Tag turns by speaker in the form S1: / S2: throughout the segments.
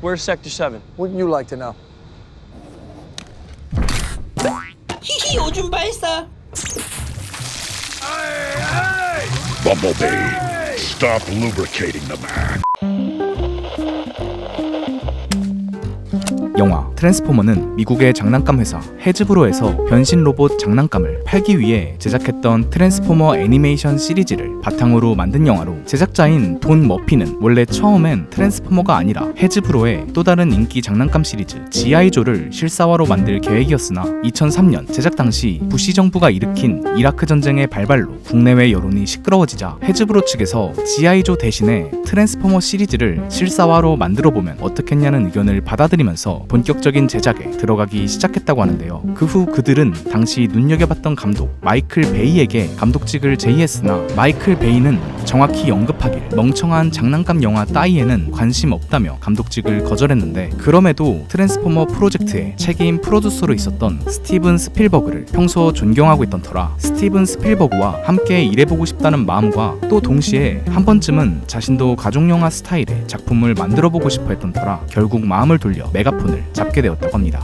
S1: Where's Sector 7?
S2: Wouldn't you like to know?
S3: 히히 오줌 발사.
S4: Bumblebee, stop lubricating the man.
S5: 영화 트랜스포머는 미국의 장난감 회사 해즈브로에서 변신 로봇 장난감을 팔기 위해 제작했던 트랜스포머 애니메이션 시리즈를 바탕으로 만든 영화로, 제작자인 돈 머피는 원래 처음엔 트랜스포머가 아니라 해즈브로의 또 다른 인기 장난감 시리즈 G.I. 조를 실사화로 만들 계획이었으나 2003년 제작 당시 부시 정부가 일으킨 이라크 전쟁의 발발로 국내외 여론이 시끄러워지자 해즈브로 측에서 G.I. 조 대신에 트랜스포머 시리즈를 실사화로 만들어보면 어떻겠냐는 의견을 받아들이면서 본격적인 제작에 들어가기 시작했다고 하는데요. 그 후 그들은 당시 눈여겨봤던 감독 마이클 베이에게 감독직을 제의했으나 마이클 베이는 정확히 언급하길 멍청한 장난감 영화 따위에는 관심 없다며 감독직을 거절했는데, 그럼에도 트랜스포머 프로젝트의 책임 프로듀서로 있었던 스티븐 스필버그를 평소 존경하고 있던 터라 스티븐 스필버그와 함께 일해보고 싶다는 마음과 또 동시에 한 번쯤은 자신도 가족영화 스타일의 작품을 만들어보고 싶어 했던 터라 결국 마음을 돌려 메가폰을 잡게 되었다고 합니다.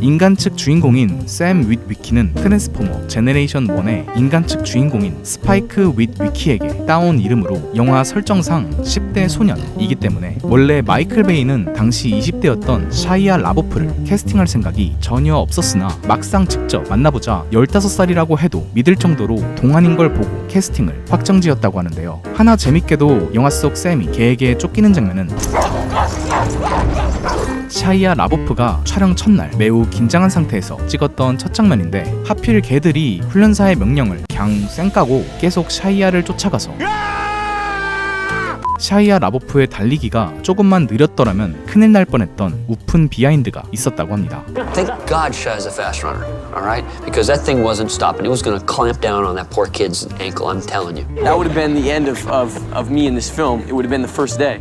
S5: 인간 측 주인공인 샘 윗위키는 트랜스포머 제너레이션 1의 인간 측 주인공인 스파이크 윗위키에게 따온 이름으로 영화 설정상 10대 소년이기 때문에 원래 마이클 베이는 당시 20대였던 샤이아 라보프를 캐스팅할 생각이 전혀 없었으나 막상 직접 만나보자 15살이라고 해도 믿을 정도로 동안인 걸 보고 캐스팅을 확정지었다고 하는데요. 하나 재밌게도 영화 속 샘이 개에게 쫓기는 장면은 샤이아 라보프가 촬영 첫날 매우 긴장한 상태에서 찍었던 첫 장면인데, 하필 개들이 훈련사의 명령을 그냥 쌩까고 계속 샤이아를 쫓아가서 샤이아 라보프의 달리기가 조금만 느렸더라면 큰일 날 뻔했던 우픈 비하인드가 있었다고 합니다.
S6: Thank God Shai's a fast runner, all right? Because that thing wasn't stopping. It was going to clamp down on that poor kid's ankle, I'm telling you.
S1: That would have been the end of me in this film. It would have been the first day.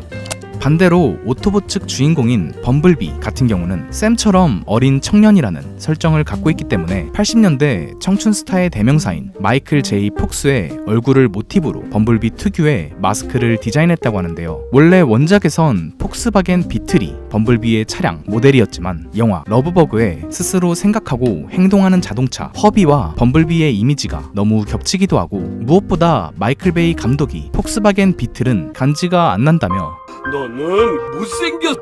S5: 반대로 오토봇 측 주인공인 범블비 같은 경우는 샘처럼 어린 청년이라는 설정을 갖고 있기 때문에 80년대 청춘 스타의 대명사인 마이클 제이 폭스의 얼굴을 모티브로 범블비 특유의 마스크를 디자인했다고 하는데요. 원래 원작에선 폭스바겐 비틀이 범블비의 차량 모델이었지만 영화 러브버그에 스스로 생각하고 행동하는 자동차 허비와 범블비의 이미지가 너무 겹치기도 하고, 무엇보다 마이클 베이 감독이 폭스바겐 비틀은 간지가 안 난다며
S7: 너는 못생겼다.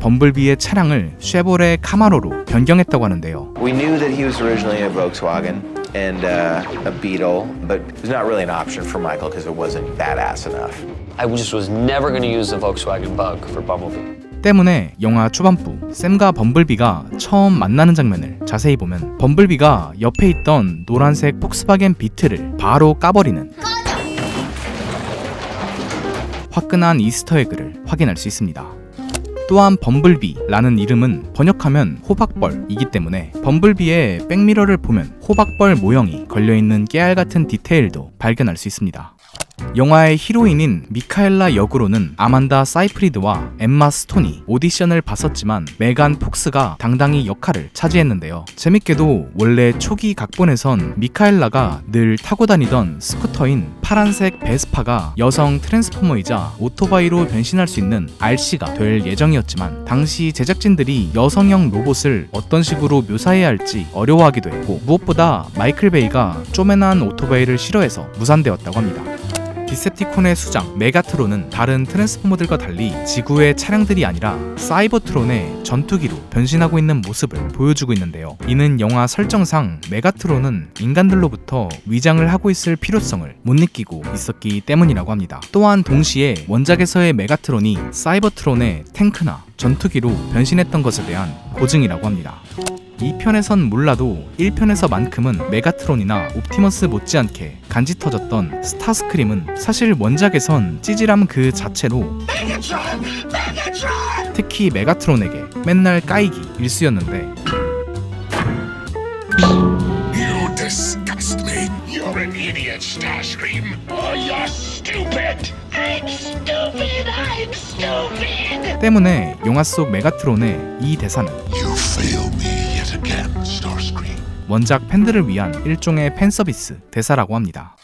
S5: 범블비의 차량을 쉐보레 카마로로 변경했다고 하는데요.
S8: We knew that he was originally a Volkswagen and a Beetle, but it was not really an option for Michael because it wasn't badass enough.
S6: I just was never going to use the Volkswagen Bug for Bumblebee.
S5: 때문에 영화 초반부 샘과 범블비가 처음 만나는 장면을 자세히 보면 범블비가 옆에 있던 노란색 폭스바겐 비틀을 바로 까버리는 화끈한 이스터에그를 확인할 수 있습니다. 또한 범블비라는 이름은 번역하면 호박벌이기 때문에 범블비의 백미러를 보면 호박벌 모형이 걸려있는 깨알같은 디테일도 발견할 수 있습니다. 영화의 히로인인 미카엘라 역으로는 아만다 사이프리드와 엠마 스톤이 오디션을 봤었지만 메간 폭스가 당당히 역할을 차지했는데요. 재밌게도 원래 초기 각본에선 미카엘라가 늘 타고 다니던 스쿠터인 파란색 베스파가 여성 트랜스포머이자 오토바이로 변신할 수 있는 RC가 될 예정이었지만 당시 제작진들이 여성형 로봇을 어떤 식으로 묘사해야 할지 어려워하기도 했고, 무엇보다 마이클 베이가 쪼맨한 오토바이를 싫어해서 무산되었다고 합니다. 디셉티콘의 수장 메가트론은 다른 트랜스포머들과 달리 지구의 차량들이 아니라 사이버트론의 전투기로 변신하고 있는 모습을 보여주고 있는데요. 이는 영화 설정상 메가트론은 인간들로부터 위장을 하고 있을 필요성을 못 느끼고 있었기 때문이라고 합니다. 또한 동시에 원작에서의 메가트론이 사이버트론의 탱크나 전투기로 변신했던 것에 대한 보증이라고 합니다. 2편에선 몰라도 1편에서만큼은 메가트론이나 옵티머스 못지않게 간지 터졌던 스타스크림은 사실 원작에선 찌질함 그 자체로 특히 메가트론에게 맨날 까이기 일쑤였는데
S4: You disgust me. You're an idiot, Starscream. Oh, you're stupid. I'm stupid. I'm stupid.
S5: 때문에 영화 속 메가트론의 이 대사는
S4: You fail me yet again, Starscream.
S5: 원작 팬들을 위한 일종의 팬서비스 대사라고 합니다.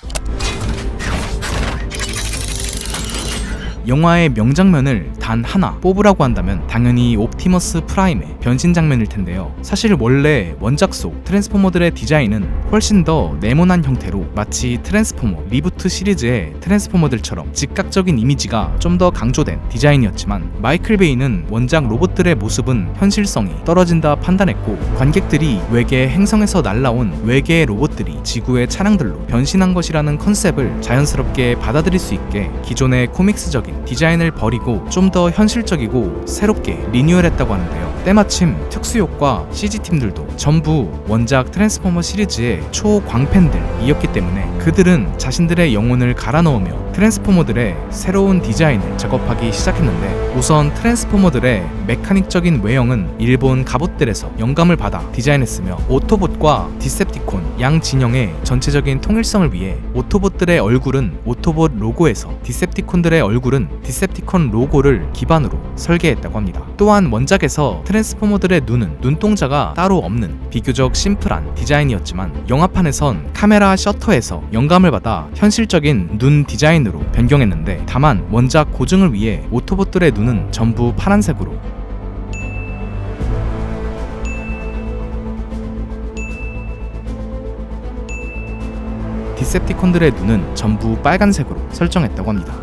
S5: 영화의 명장면을 단 하나 뽑으라고 한다면 당연히 옵티머스 프라임의 변신 장면일 텐데요. 사실 원래 원작 속 트랜스포머들의 디자인은 훨씬 더 네모난 형태로 마치 트랜스포머 리부트 시리즈의 트랜스포머들처럼 즉각적인 이미지가 좀 더 강조된 디자인이었지만 마이클 베이는 원작 로봇들의 모습은 현실성이 떨어진다 판단했고 관객들이 외계 행성에서 날라온 외계의 로봇들이 지구의 차량들로 변신한 것이라는 컨셉을 자연스럽게 받아들일 수 있게 기존의 코믹스적인 디자인을 버리고 좀 더 현실적이고 새롭게 리뉴얼했다고 하는데요. 때마침 특수효과 CG팀들도 전부 원작 트랜스포머 시리즈의 초광팬들이었기 때문에 그들은 자신들의 영혼을 갈아 넣으며 트랜스포머들의 새로운 디자인을 작업하기 시작했는데 우선 트랜스포머들의 메카닉적인 외형은 일본 갑옷들에서 영감을 받아 디자인했으며 오토봇과 디셉티콘 양 진영의 전체적인 통일성을 위해 오토봇들의 얼굴은 오토봇 로고에서 디셉티콘들의 얼굴은 디셉티콘 로고를 기반으로 설계했다고 합니다. 또한 원작에서 트랜스포머들의 눈은 눈동자가 따로 없는 비교적 심플한 디자인이었지만 영화판에선 카메라 셔터에서 영감을 받아 현실적인 눈 디자인으로 변경했는데 다만 원작 고증을 위해 오토봇들의 눈은 전부 파란색으로 디셉티콘들의 눈은 전부 빨간색으로 설정했다고 합니다.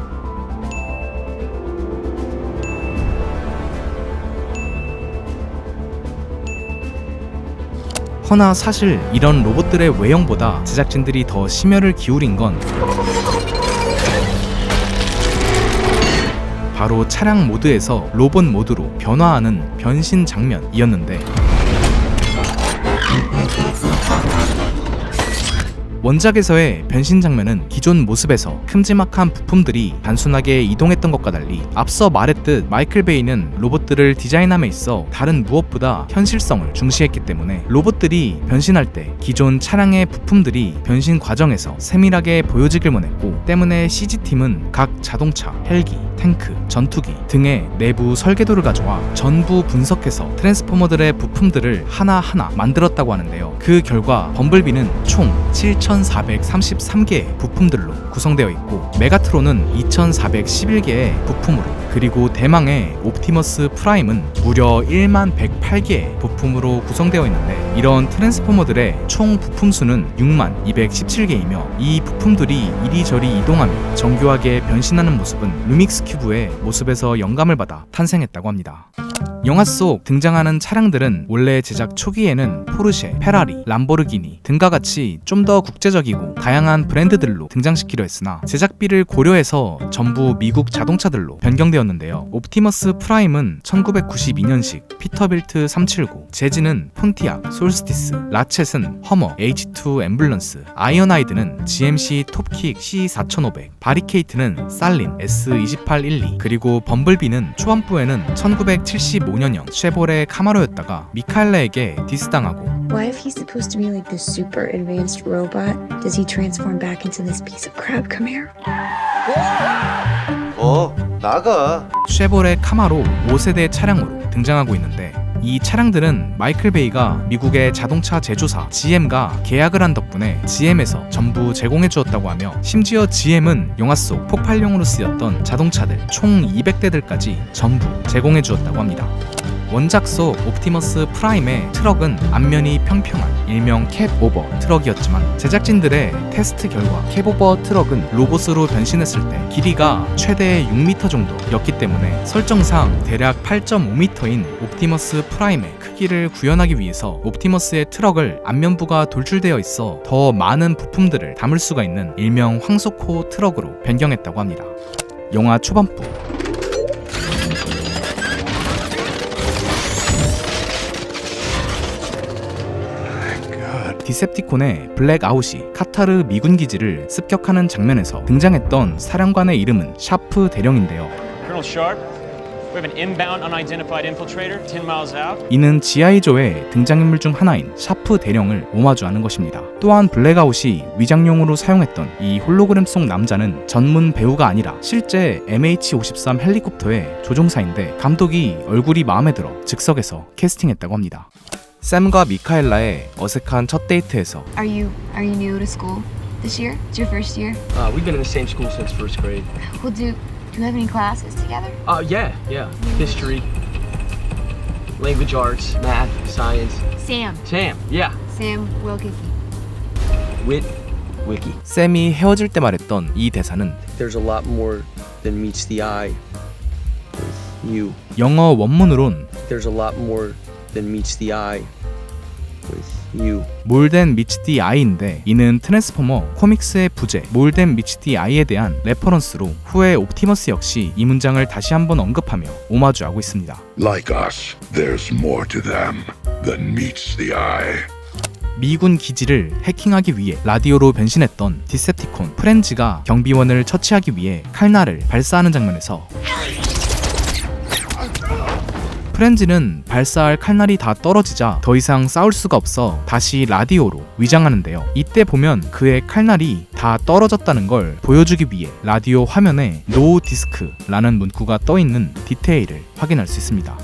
S5: 허나 사실 이런 로봇들의 외형보다 제작진들이 더 심혈을 기울인 건 바로 차량 모드에서 로봇 모드로 변화하는 변신 장면이었는데 원작에서의 변신 장면은 기존 모습에서 큼지막한 부품들이 단순하게 이동했던 것과 달리 앞서 말했듯 마이클 베이는 로봇들을 디자인함에 있어 다른 무엇보다 현실성을 중시했기 때문에 로봇들이 변신할 때 기존 차량의 부품들이 변신 과정에서 세밀하게 보여지길 원했고 때문에 CG팀은 각 자동차, 헬기, 탱크, 전투기 등의 내부 설계도를 가져와 전부 분석해서 트랜스포머들의 부품들을 하나하나 만들었다고 하는데요. 그 결과 범블비는 총 7,433개의 부품들로 구성되어 있고 메가트론은 2,411개의 부품으로 그리고 대망의 옵티머스 프라임은 무려 11,108개의 부품으로 구성되어 있는데 이런 트랜스포머들의 총 부품 수는 62,217개이며 이 부품들이 이리저리 이동하며 정교하게 변신하는 모습은 루믹스 큐브의 모습에서 영감을 받아 탄생했다고 합니다. 영화 속 등장하는 차량들은 원래 제작 초기에는 포르쉐, 페라리, 람보르기니 등과 같이 좀 더 국제적이고 다양한 브랜드들로 등장시키려 했으나 제작비를 고려해서 전부 미국 자동차들로 변경되었는데요. 옵티머스 프라임은 1992년식 피터빌트 379, 제지는 폰티악, 솔스티스, 라쳇은 허머, H2 앰뷸런스, 아이언하이드는 GMC 톱킥 C4500, 바리케이트는 살린 S2812, 그리고 범블비는 초반부에는 1975년형 쉐보레 카마로였다가 미카엘라에게 디스당하고
S2: Why, if he's supposed to be like this super advanced robot, does he transform back into this piece of crap? Come here.
S8: 나가.
S5: 쉐보레 카마로 5세대 차량으로 등장하고 있는데 이 차량들은 마이클 베이가 미국의 자동차 제조사 GM과 계약을 한 덕분에 GM에서 전부 제공해 주었다고 하며 심지어 GM은 영화 속 폭발용으로 쓰였던 자동차들 총 200대들까지 전부 제공해 주었다고 합니다. 원작 속 옵티머스 프라임의 트럭은 앞면이 평평한 일명 캡오버 트럭이었지만 제작진들의 테스트 결과 캡오버 트럭은 로봇으로 변신했을 때 길이가 최대 6m 정도였기 때문에 설정상 대략 8.5m인 옵티머스 프라임의 크기를 구현하기 위해서 옵티머스의 트럭을 앞면부가 돌출되어 있어 더 많은 부품들을 담을 수가 있는 일명 황소코 트럭으로 변경했다고 합니다. 영화 초반부 디셉티콘의 블랙아웃이 카타르 미군 기지를 습격하는 장면에서 등장했던 사령관의 이름은 샤프 대령인데요.
S9: Colonel Sharp, we have an inbound unidentified infiltrator 10 miles out.
S5: 이는 G.I.조의 등장인물 중 하나인 샤프 대령을 오마주하는 것입니다. 또한 블랙아웃이 위장용으로 사용했던 이 홀로그램 속 남자는 전문 배우가 아니라 실제 MH-53 헬리콥터의 조종사인데 감독이 얼굴이 마음에 들어 즉석에서 캐스팅했다고 합니다. 샘과 미카엘라의 어색한 첫 데이트에서
S2: Are you new to school this year? It's your first year?
S1: We've been in the same school since first grade.
S2: Well, do you have any classes together?
S1: Yeah. History, language arts, math, science.
S2: Sam.
S1: Sam, yeah.
S2: Sam Wilkie.
S1: Wiki.
S5: 샘이 헤어질 때 말했던 이 대사는
S1: There's a lot more than meets the eye with you.
S5: 영어 원문으론
S1: There's a lot more than meets the eye with you.
S5: 몰덴 미치 디 아이인데 이는 트랜스포머 코믹스의 부제 몰덴 미치 디 아이에 대한 레퍼런스로 후에 옵티머스 역시 이 문장을 다시 한번 언급하며 오마주하고 있습니다.
S4: Like us, there's more to them than meets the eye.
S5: 미군 기지를 해킹하기 위해 라디오로 변신했던 디셉티콘 프렌즈가 경비원을 처치하기 위해 칼날을 발사하는 장면에서 프렌즈는 발사할 칼날이 다 떨어지자 더 이상 싸울 수가 없어 다시 라디오로 위장하는데요. 이때 보면 그의 칼날이 다 떨어졌다는 걸 보여주기 위해 라디오 화면에 노 디스크라는 문구가 떠있는 디테일을 확인할 수 있습니다.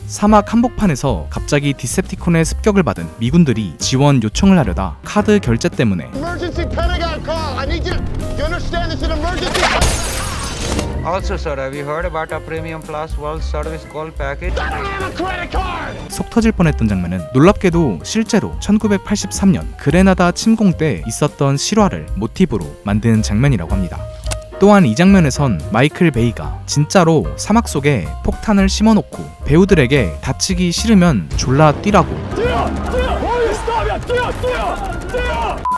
S5: 사막 한복판에서 갑자기 디셉티콘의 습격을 받은 미군들이 지원 요청을 하려다 카드 결제 때문에
S7: Emergency Pentagon call. I need you to understand this is an emergency.
S10: Also, sir, have you heard about our Premium Plus World Service Gold Package?
S7: I don't have a credit card.
S5: 속 터질 뻔했던 장면은 놀랍게도 실제로 1983년 그레나다 침공 때 있었던 실화를 모티브로 만든 장면이라고 합니다. 또한 이 장면에선 마이클 베이가 진짜로 사막 속에 폭탄을 심어놓고 배우들에게 다치기 싫으면 졸라 뛰라고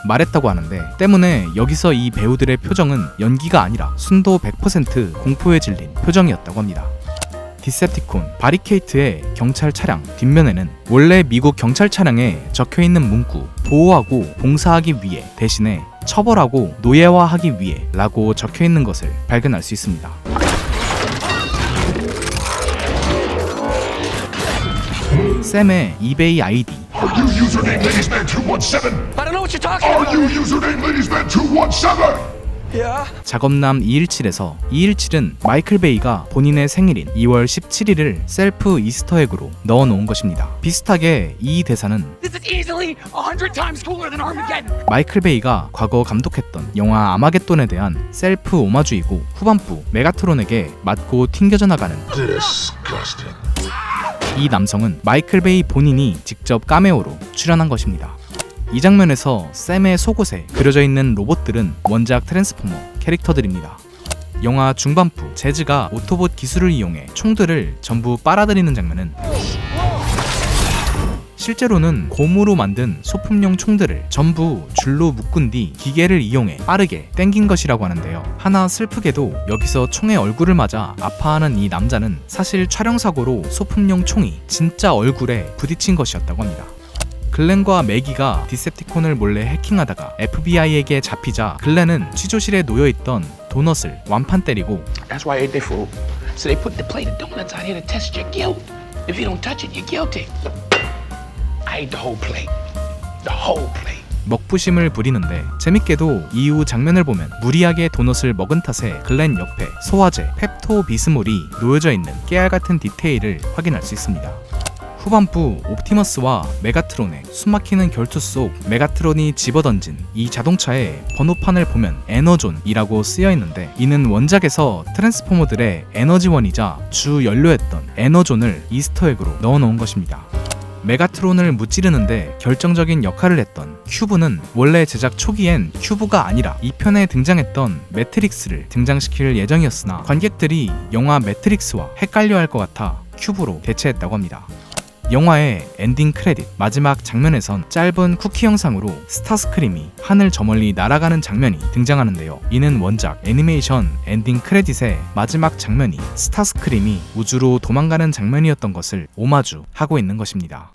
S5: 말했다고 하는데 때문에 여기서 이 배우들의 표정은 연기가 아니라 순도 100% 공포에 질린 표정이었다고 합니다. 디셉티콘 바리케이트의 경찰 차량 뒷면에는 원래 미국 경찰 차량에 적혀있는 문구 보호하고 봉사하기 위해 대신에 처벌하고 노예화하기 위해 라고 적혀있는 것을 발견할 수 있습니다. 샘의 이베이 아이디
S4: Are you username ladiesman 217?
S1: I don't know what you're talking
S4: Are
S1: about.
S4: you username ladiesman 217?
S5: 작업남 217에서 217은 마이클 베이가 본인의 생일인 2월 17일을 셀프 이스터에그로 넣어놓은 것입니다. 비슷하게 이 대사는
S1: This is easily 100 times cooler than Armageddon.
S5: 마이클 베이가 과거 감독했던 영화 아마겟돈에 대한 셀프 오마주이고 후반부 메가트론에게 맞고 튕겨져 나가는
S4: Disgusting.
S5: 이 남성은 마이클 베이 본인이 직접 카메오로 출연한 것입니다. 이 장면에서 샘의 속옷에 그려져 있는 로봇들은 원작 트랜스포머 캐릭터들입니다. 영화 중반부 재즈가 오토봇 기술을 이용해 총들을 전부 빨아들이는 장면은 실제로는 고무로 만든 소품용 총들을 전부 줄로 묶은 뒤 기계를 이용해 빠르게 땡긴 것이라고 하는데요. 하나 슬프게도 여기서 총의 얼굴을 맞아 아파하는 이 남자는 사실 촬영사고로 소품용 총이 진짜 얼굴에 부딪힌 것이었다고 합니다. 글렌과 매기가 디셉티콘을 몰래 해킹하다가 FBI에게 잡히자 글렌은 취조실에 놓여있던 도넛을 완판 때리고
S4: That's why I ate their food. So they put the plate of donuts out here to test your guilt. If you don't touch it, you're guilty. I ate the whole plate. The whole plate.
S5: 먹부심을 부리는데 재밌게도 이후 장면을 보면 무리하게 도넛을 먹은 탓에 글렌 옆에 소화제 펩토 비스몰이 놓여져 있는 깨알같은 디테일을 확인할 수 있습니다. 후반부 옵티머스와 메가트론의 숨막히는 결투 속 메가트론이 집어던진 이 자동차의 번호판을 보면 에너존이라고 쓰여있는데 이는 원작에서 트랜스포머들의 에너지원이자 주 연료였던 에너존을 이스터에그로 넣어놓은 것입니다. 메가트론을 무찌르는데 결정적인 역할을 했던 큐브는 원래 제작 초기엔 큐브가 아니라 2편에 등장했던 매트릭스를 등장시킬 예정이었으나 관객들이 영화 매트릭스와 헷갈려할 것 같아 큐브로 대체했다고 합니다. 영화의 엔딩 크레딧 마지막 장면에선 짧은 쿠키 영상으로 스타스크림이 하늘 저 멀리 날아가는 장면이 등장하는데요. 이는 원작 애니메이션 엔딩 크레딧의 마지막 장면이 스타스크림이 우주로 도망가는 장면이었던 것을 오마주하고 있는 것입니다.